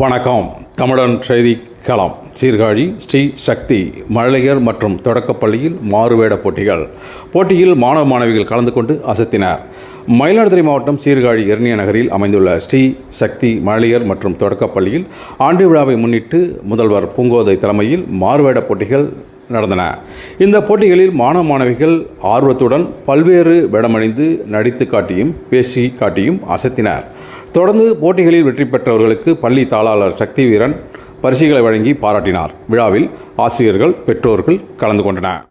வணக்கம். தமிழன் செய்தி களம். சீர்காழி ஸ்ரீ சக்தி மழலையர் மற்றும் தொடக்கப்பள்ளியில் மாறுவேட போட்டியில் மாணவ மாணவிகள் கலந்து கொண்டு அசத்தினர். மயிலாடுதுறை மாவட்டம் சீர்காழி எர்னியா நகரில் அமைந்துள்ள ஸ்ரீ சக்தி மழலையர் மற்றும் தொடக்கப்பள்ளியில் ஆண்டு விழாவை முன்னிட்டு முதல்வர் பூங்கோதை தலைமையில் மாறுவேட போட்டிகள் நடந்தன. இந்த போட்டிகளில் மாணவ மாணவிகள் ஆர்வத்துடன் பல்வேறு வேடமணிந்து நடித்து காட்டியும் பேசி காட்டியும் அசத்தினர். தொடர்ந்து போட்டிகளில் வெற்றி பெற்றவர்களுக்கு பள்ளி தாளாளர் சக்தி வீரன் பரிசுகளை வழங்கி பாராட்டினார். விழாவில் ஆசிரியர்கள், பெற்றோர்கள் கலந்து கொண்டனர்.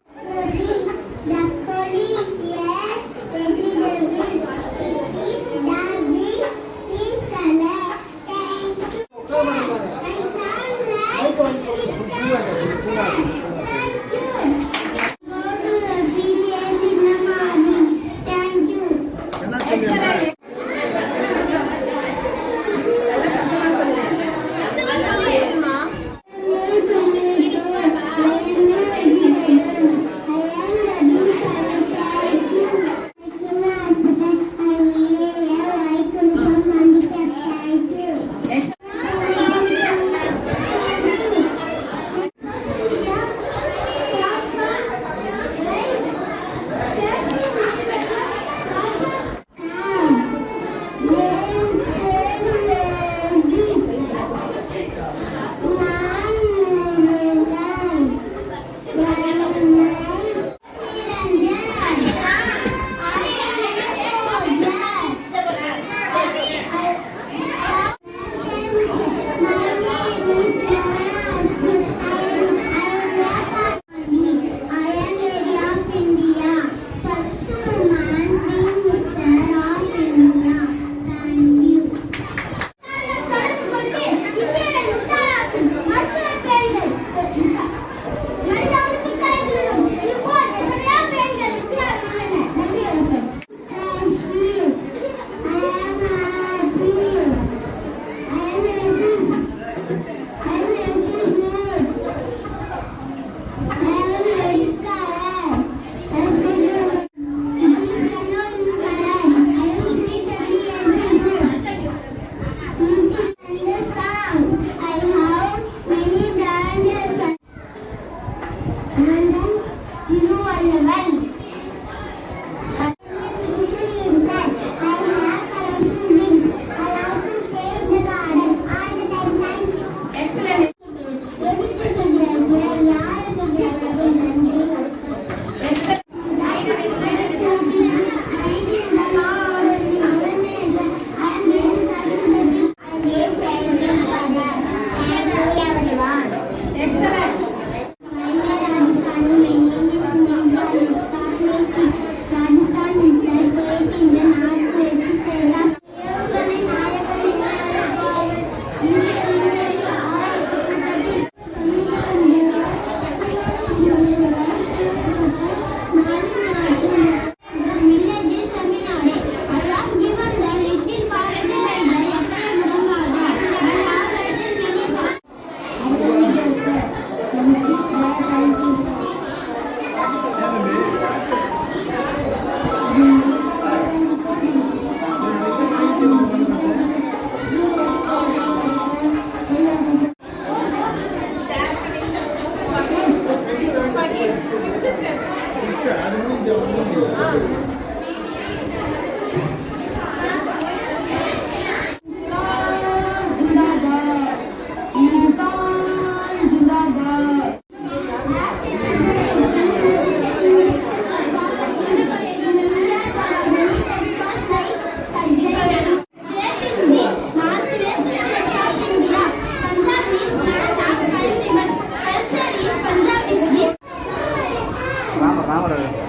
ராமர்